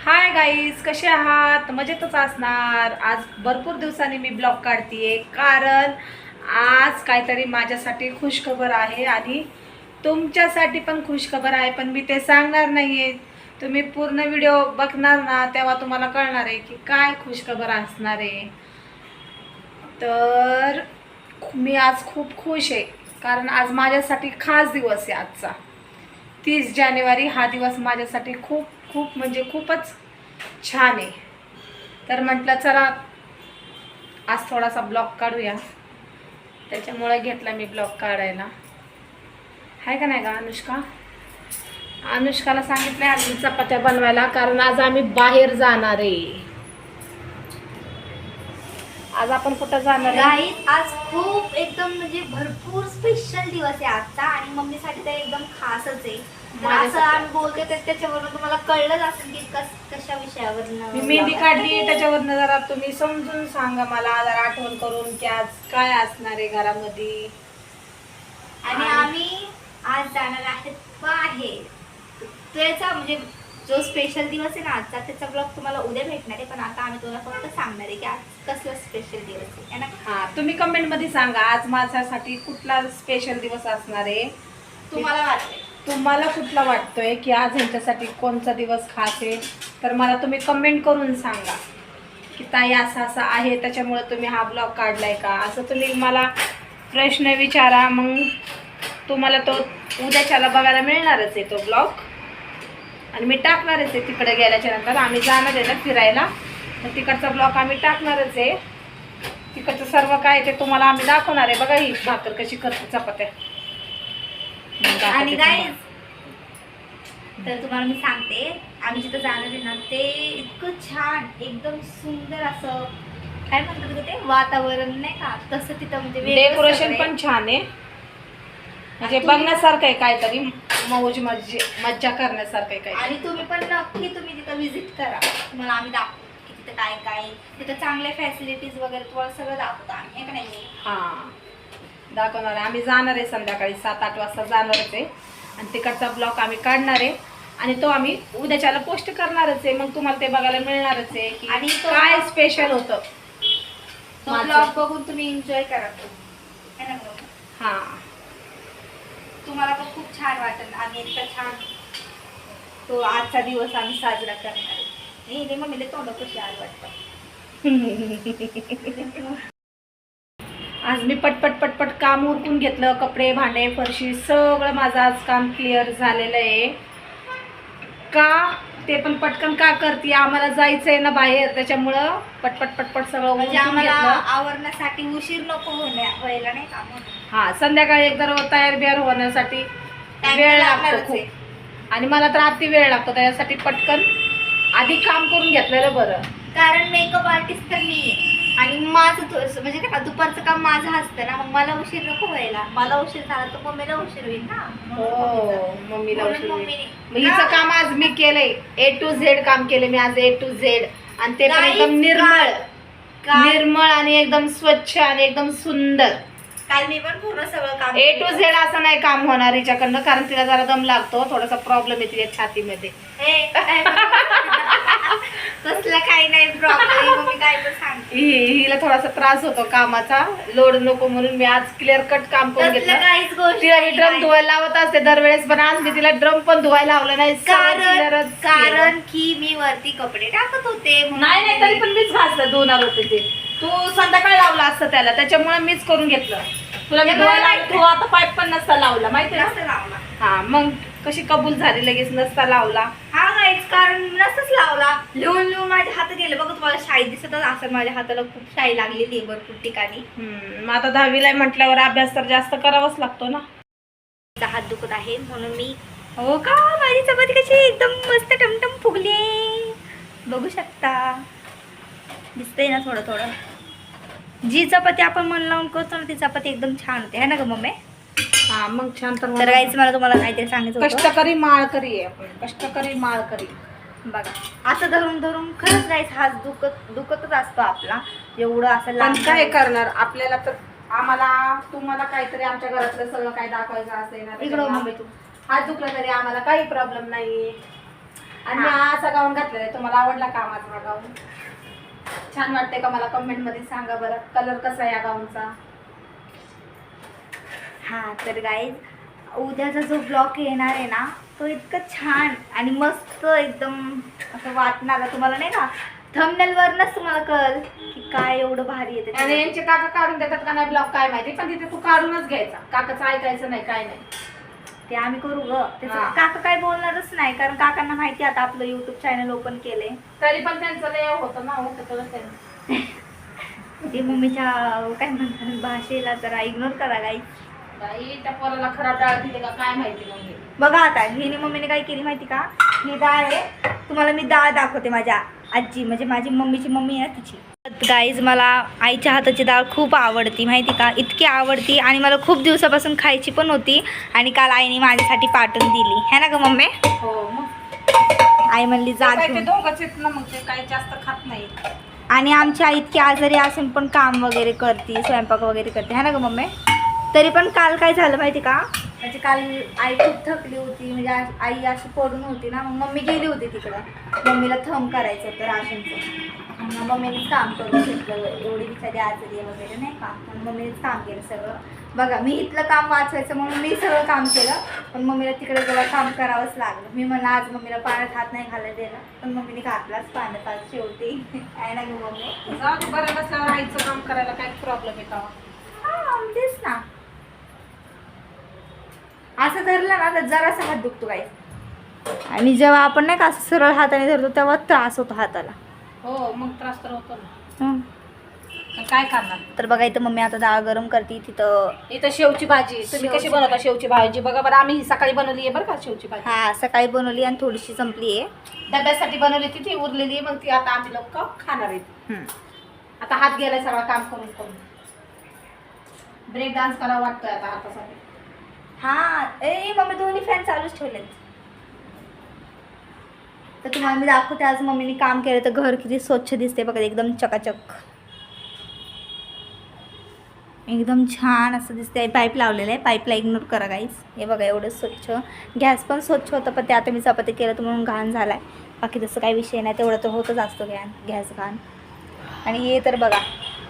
Hi guys, कसे आहात? मजेतच असणार. आज भरपूर दिवसांनी मी ब्लॉग काढतीये कारण आज काहीतरी माझ्यासाठी खुशखबर आहे आणि तुमच्यासाठी पण खुशखबर आहे, पण मी ते सांगणार नाहीये. तुम्ही पूर्ण व्हिडिओ बघणार ना, तेव्हा तुम्हाला कळणार आहे की काय खुशखबर असणार आहे. तर मी आज खूप खुश आहे कारण आज माझ्यासाठी खास दिवस आहे. आजचा 30 जानेवारी हा दिवस माझ्यासाठी खूप खूप म्हणजे खूपच छान आहे. तर म्हटलं चला आज थोडासा ब्लॉग काढूया, त्याच्यामुळे घेतला मी ब्लॉग काढायला. आहे का नाही का अनुष्का? अनुष्काला सांगितलंय आम्ही चपात्या बनवायला कारण आज आम्ही बाहेर जाणार आहे. आज आपण कुठं जाणार आहे? गाईज आज खूप एकदम म्हणजे भरपूर स्पेशल दिवस आहे आजचा आणि मम्मीसाठी तर एकदम खासच आहे. तर असं आम्ही बोलतोय तर त्याच्यावरून तुम्हाला कळलंच असेल की कशा विषयावर मी मेहंदी काढली, त्याच्यावरनं जरा तुम्ही समजून सांगा मला, जरा आठवण करून की आज काय असणार आहे घरामध्ये. आणि आम्ही आज जाणार आहेत बाहेर. त्याचा म्हणजे जो स्पेशल दिवस आहे ना आजचा, त्याचा ब्लॉग तुम्हाला उद्या भेटणार आहे. पण आता आम्ही तुम्हाला फक्त सांगणार आहे की आज कसला स्पेशल दिवस आहे ना. हा, तुम्ही कमेंट मध्ये सांगा आज माझ्यासाठी कुठला स्पेशल दिवस असणार आहे. तुम्हाला वाटतंय तुम्हाला कुठला वाटतोय की आज ह्यांच्यासाठी कोणता दिवस खास आहे, तर मला तुम्ही कमेंट करून सांगा की ताई असं असं आहे त्याच्यामुळे तुम्ही हा ब्लॉग काढलाय का, असं तुम्ही मला प्रश्न विचारा. मग तुम्हाला तो उद्याच्याला बघायला मिळणारच आहे तो ब्लॉग, आणि मी टाकणारच आहे. तिकडे गेल्याच्या नंतर आम्ही जाणार आहे ना फिरायला, तर तिकडचा ब्लॉग आम्ही टाकणारच आहे. तिकडचं सर्व काय ते तुम्हाला आम्ही दाखवणार आहे. बघा ही भाकर कशी करते, चपात्या. आणि गाईज तर तुम्हाला मी सांगते आम्ही जिथं जाणार आहे ना ते इतकं छान एकदम सुंदर असं काय म्हणतात ते वातावरण नाही का, तसं तिथं म्हणजे डेकोरेशन पण छान आहे, म्हणजे बघण्यासारखं आहे, काहीतरी मौज मज्जा करण्यासारखं आहे काही. आणि तुम्ही पण नक्की तुम्ही तिथं व्हिजिट करा. तुम्हाला आम्ही दाखवतो की तिथं काय काय तिथं चांगल्या फॅसिलिटीज वगैरे तुम्हाला सगळं दाखवतो आम्ही, का नाही? हां, दाखवणार आहे. आम्ही जाणार आहे संध्याकाळी 7-8 वाजता जाणारच आहे आणि तिकडचा ब्लॉग आम्ही काढणार आहे आणि तो आम्ही उद्याच्याला पोस्ट करणारच आहे. मग तुम्हाला ते बघायला मिळणारच आहे की आणि काय स्पेशल होतं. तो ब्लॉग बघून तुम्ही एन्जॉय करा तो, है ना? हां, तुम्हाला पण खूप छान वाटेल. आम्ही इतका छान तो आजचा दिवस आम्ही साजरा करणार आहे. हे मम्मीला तोंड कशी आलं वाटतं. आज मी पटपट पटपट काम उरकून घेतलं. कपडे, भांडे, फरशी सगळं माझं आज काम क्लिअर झालेलं आहे. का ते पण पटकन का करते, आम्हाला जायचंय ना बाहेर, त्याच्यामुळं पटपट पटपट सगळं म्हणजे उरकून आम्हाला घेतलं. आवरण्यासाठी उशीर नको व्हायला नाही का. हा, संध्याकाळी एकदा तयार बियार होण्यासाठी वेळ लागतो खूप, आणि मला तर अति वेळ लागतो. त्याच्यासाठी पटकन आधी काम करून घेतलेलं बरं. कारण मेकअप आर्टिस्ट तर मी आहे आणि माझं थोडंसं म्हणजे नाही का दुपारचं काम माझं असतं ना, मग मला उशीर नको व्हायला. मला उशीर झाला तर मम्मीला उशीर होईल ना. हो, मम्मीला म्हणून उशीर होईल. मम्मीने- मग हिचं काम आज मी केलंय, A to Z काम केले मी आज, A to Z, आणि ते पण एकदम निर्मळ आणि एकदम स्वच्छ आणि एकदम सुंदर. काल मी पण पूर्ण सगळं काम A to Z असं नाही काम होणार हिच्याकडनं, कारण तिला जरा दम लागतो, थोडासा प्रॉब्लेम आहे तिच्या छातीमध्ये. तसलं काही नाही प्रॉब्लेम. मी काय पण सांगते हिला थोडासा त्रास होतो कामाचा, लोड नको म्हणून मी आज क्लिअर कट काम करून घेतलं. काहीच गोष्ट तिला मी ड्रम धुवायला लावत असते दरवेळेस, पण आज मी तिला ड्रम पण धुवायला लावलं नाही. कारण की मी वरती कपडे टाकत होते. नाही नाही, तरी पण मीच घासलं, धुणार होते ते. तू संध्याकाळी लावला असतं त्याला, त्याच्यामुळे मीच करून घेतलं. तुला मी आता पाईप पण नसता लावला, माहिती ना? लावला. हा, मग कशी कबूल झाली लगेच, नसता लावला. हा गाईच, कारण नसतच लावला. लिहून लिहून माझ्या हातात गेलं. बघा तुम्हाला शाई दिसतच असेल, माझ्या हाताला खूप शाई लागलेली आहे भरपूर ठिकाणी. मग आता 10वीला म्हटल्यावर अभ्यास तर जास्त करावाच लागतो ना. हात दुखत आहे म्हणून मी. हो का, माझी चपाती कशी एकदम मस्त टमटम फुगली, बघू शकता. दिसतंय ना थोडं थोडं. जी चपाती आपण मन लावून करतो ना ती चपाती एकदम छान होते, है ना ग मम्मी? हा, मग छान. तर गाईच मला तुम्हाला काहीतरी सांगायचं होतं. कष्टकरी माळकरी आहे आपण, कष्टकरी माळकरी. बघा असं धरून धरून खरंच गाईच हात दुखतच असतो आपला, एवढं असं पण काय करणार आपल्याला. तर आम्हाला तुम्हाला काहीतरी आमच्या घरातलं सगळं काय दाखवायचं असेल ना, इकडं मम्मी तू हात दुखला तरी आम्हाला काही प्रॉब्लेम नाही. आणि मी हा असा गाऊन घातलेला आहे. तुम्हाला आवडला का माझा हा गाऊन? छान वाटते का मला कमेंट मध्ये सांगा बरं. कलर कसा आहे या गाऊनचा? हां तर गाईज उद्याचा जो ब्लॉग येणार आहे ना तो इतकं छान आणि मस्त एकदम असं वाटणार तुम्हाला नाही का, थंबनेलवरनंच तुम्हाला कळल की काय एवढं भारी येते. आणि यांचे काका काढून देतात का नाही ब्लॉग काय माहिती, पण तिथे तू काढूनच घ्यायचा. काकाचं ऐकायचं नाही, काय नाही. ते आम्ही करू ग. त्याचं हां. काका काय बोलणारच नाही, कारण काकांना माहिती आता आपलं युट्यूब चॅनल ओपन केलंय. तरी पण त्यांचं लय होतं ना, होतं त्यांचं. ते मम्मीच्या काय म्हणतात भाषेला जरा इग्नोर करा गाईज. बाई त्या पोराला खराब डाळ दिली का काय माहिती मग. बघा आता हिने मम्मीने काय केली माहिती का, ही डाळ आहे. तुम्हाला मी डाळ दाखवते. माझ्या आजी म्हणजे माझी मम्मीची मम्मी आहे तिची. गाईज मला आईच्या हाताची डाळ खूप आवडती माहिती का, इतकी आवडती आणि मला खूप दिवसापासून खायची पण होती. आणि काल आईने माझ्यासाठी पाठवून दिली है ना ग मम्मी. हो मग आई म्हणली जा काय ते घेऊन. दोघंच आहेत ना, मग ते काही जास्त खात नाही. आणि आमची आई इतकी आजारी असून पण काम वगैरे करते, स्वयंपाक वगैरे करते है ना ग मम्मी. तरी पण काल काय झालं माहिती का, म्हणजे काल आई खूप थकली होती, म्हणजे आई अशी पडून होती ना, मग मम्मी गेली होती तिकडं. मम्मीला थंब करायचं होतं राशनचं. मग मम्मीनेच काम करून घेतलं, एवढी बिचारी आजारी वगैरे नाही का, मग मम्मीनेच काम केलं सगळं. बघा मी इथलं काम वाचवायचं म्हणून मी सगळं काम केलं, पण मम्मीला तिकडे जेव्हा काम करावंच लागलं. मी म्हणलं आज मम्मीला पाण्यात हात नाही घालायला दिला, पण मम्मीने घातलाच पाण्यात आज शेवटी. आहे ना ग मम्मी. जाऊ दे, बरं नसल्यावर आईचं काम करायला काय प्रॉब्लेम येतो. हां तेच ना, असं धरलं ना तर जरासा हात दुखतो काही. आणि जेव्हा आपण नाही का असं सरळ हाताने धरतो तेव्हा त्रास होतो हाताला. हो मग त्रास तर होतो ना. हं. पण काय करणार. तर बघा इथं मम्मी आता डाळ गरम करते. तिथं इथं शेवची भाजी. तुम्ही कशी बनवता शेवची भाजी बघा बरं. आम्ही ही सकाळी बनवली आहे बरं का शेवची भाजी. हा सकाळी बनवली आणि थोडीशी संपली आहे. डब्यासाठी बनवली ती, ती उरलेली आहे. मग ती आता आम्ही लोक खाणार आहेत. हं. आता हात गेलाय सगळं काम करून करून. ब्रेक डान्स करावा वाटतोय आता हातासाठी. हा ए मम्मी दोन्ही फॅन चालूच ठेवलेत. तर तुम्हाला मी दाखवते आज मम्मीने काम केलं तर घर किती स्वच्छ दिसते बघा, एकदम चकाचक, एकदम छान असं दिसते. पाईप लावलेलं आहे, पाईपला इग्नोर करा गाईज. हे बघा एवढं स्वच्छ. गॅस पण स्वच्छ होतं, पण ते आता मी चपाती केलं तर म्हणून घाण झाला आहे. बाकी तसं काही विषय नाही, तेवढं तर होतच असतो गॅस घाण. आणि हे तर बघा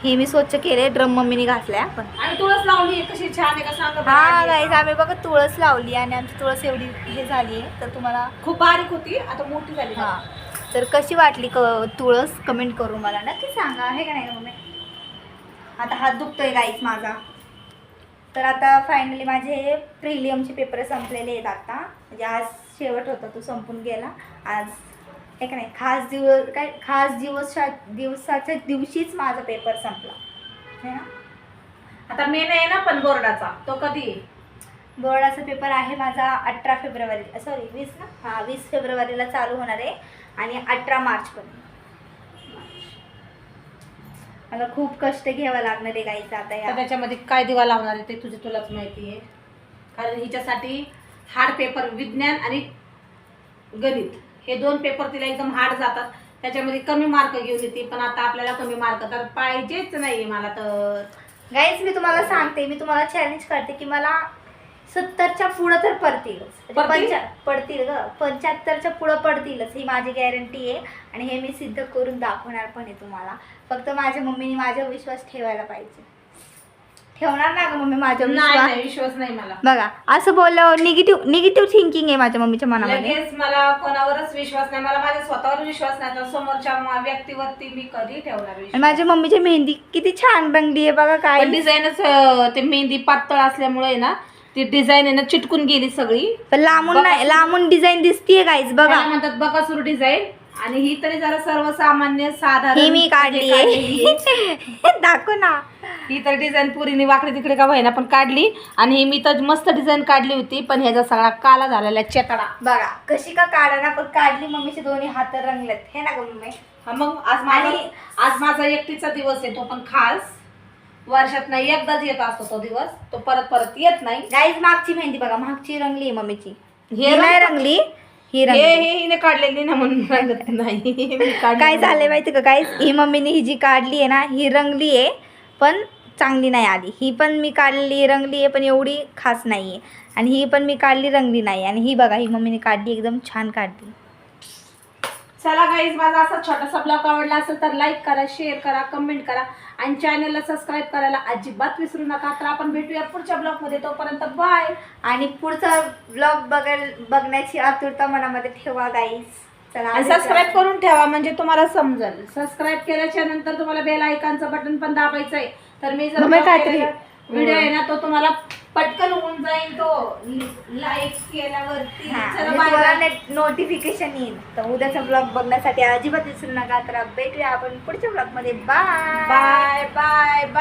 हे मी स्वच्छ केले. ड्रम मम्मीने घातलाय पण. आणि तुळस लावली कशी छान आहे का सांगा. हा गाईज आम्ही बघा तुळस लावली आणि आमची तुळस एवढी हे झाली आहे. तर तुम्हाला खूप बारीक होती, आता मोठी झाली. हां तर कशी वाटली तुळस कमेंट करून मला नक्की सांगा, आहे का नाही मम्मी. आता हात दुखतोय गाईज माझा. तर आता फायनली माझे प्रिलियमचे पेपर संपलेले आहेत आता. म्हणजे आज शेवट होता, तो संपून गेला आज. आहे का नाही, खास दिवसाच्या दिवशीच माझा पेपर संपला है ना. आता मेन आहे ना पण बोर्डाचा, तो कधी आहे? बोर्डाचा पेपर आहे माझा 18 फेब्रुवारी सॉरी 20 ना. हां 20 फेब्रुवारीला चालू होणार आहे आणि 18 मार्चपर्यंत. मला खूप कष्ट घ्यावं लागणार आहे गाईचं आता तर या. त्याच्यामध्ये काय दिवा लावणार आहे ते तुलाच माहिती आहे. कारण हिच्यासाठी हार्ड पेपर विज्ञान आणि गणित हे दोन पेपर तिला एकदम हार्ड जातात. त्याच्यामध्ये कमी मार्क घेऊन येते, पण आता आपल्याला कमी मार्क तर पाहिजेच नाही मला. तर गाईज मी तुम्हाला सांगते, मी तुम्हाला चॅलेंज करते की मला 70च्या पुढं तर पडतीलच. पडतील ग, 75च्या पुढं पडतीलच, ही माझी गॅरंटी आहे. आणि हे मी सिद्ध करून दाखवणार पण आहे तुम्हाला. फक्त माझ्या मम्मीने माझ्यावर विश्वास ठेवायला पाहिजे. ठेवणार ना ग मम्मी माझ्यावर विश्वास? विश्वास नाही मला. बघा असं बोलल्यावर निगेटिव्ह थिंकिंग आहे माझ्या मम्मीच्या मनामध्ये. लगेच मला कोणावरच विश्वास नाही, मला माझ्या स्वतःवर विश्वास नाही, तर समोरच्या व्यक्तीवरती मी कधी ठेवणार आणि विश्वास. माझ्या मम्मीची मेहंदी किती छान रंगली आहे बघा. काय डिझाईनच ते मेहंदी पातळ असल्यामुळे ना ती डिझाईन आहे ना चिटकून गेली सगळी. पण लांबून नाही, लांबून डिझाईन दिसतीये गाईज बघा. त्याला म्हणतात बकासूर डिझाईन. आणि ही तरी जरा सर्वसामान्य साधारण ही मी काढली आहे. दाखव ना. ही तर डिझाईन पुरीने वाकडे तिकडे का व्हायना पण काढली. आणि ही मी तर मस्त डिझाईन काढली होती, पण ह्याचा सगळा काला झालेला चेकडा बघा कशी का काढा ना, पण काढली. मम्मीचे दोन्ही हात रंगलेत हे ना ग मम्मी. हा मग आज माझा एकटीचा दिवस आहे, तो पण खास वर्षात नाही एकदाच येत असतो तो दिवस. तो परत येत नाही. गाईज मागची मेहंदी बघा, मागची रंगली आहे मम्मीची. हे नाही रंगली, ही रंगली. हे हिने काढलेली ना म्हणून रंगत नाही. काय झालंय माहिती का गाईज, ही मम्मीने ही जी काढली आहे ना ही रंगली आहे पण चांगली नाही आली. ही पण मी काढलेली रंगली आहे पण एवढी खास नाही आहे. आणि ही पण मी काढली रंगली नाही. आणि ही बघा ही मम्मीने काढली एकदम छान काढली. चला गाईज, माझा असा छोटासा ब्लॉग आवडला असेल तर लाईक करा, शेअर करा, कमेंट करा आणि चॅनलला सबस्क्राईब करायला अजिबात विसरू नका. तर आपण भेटूया पुढच्या ब्लॉगमध्ये. तोपर्यंत बाय. आणि पुढचा ब्लॉग बघण्याची आतुरता मनामध्ये ठेवा गाईस. चला आणि सबस्क्राईब करून ठेवा म्हणजे तुम्हाला समजेल. सबस्क्राईब केल्याच्या नंतर तुम्हाला बेल आयकॉनचं बटन पण दाबायचं आहे. तर मी जर व्हिडिओ आहे ना तो तुम्हाला पटकन होऊन जाईल. तो लाईक केल्यावरती नोटिफिकेशन येईल. तर उद्याचा ब्लॉग बघण्यासाठी अजिबात विसरू नका. तर भेटूया आपण पुढच्या ब्लॉग मध्ये. Bye bye bye bye.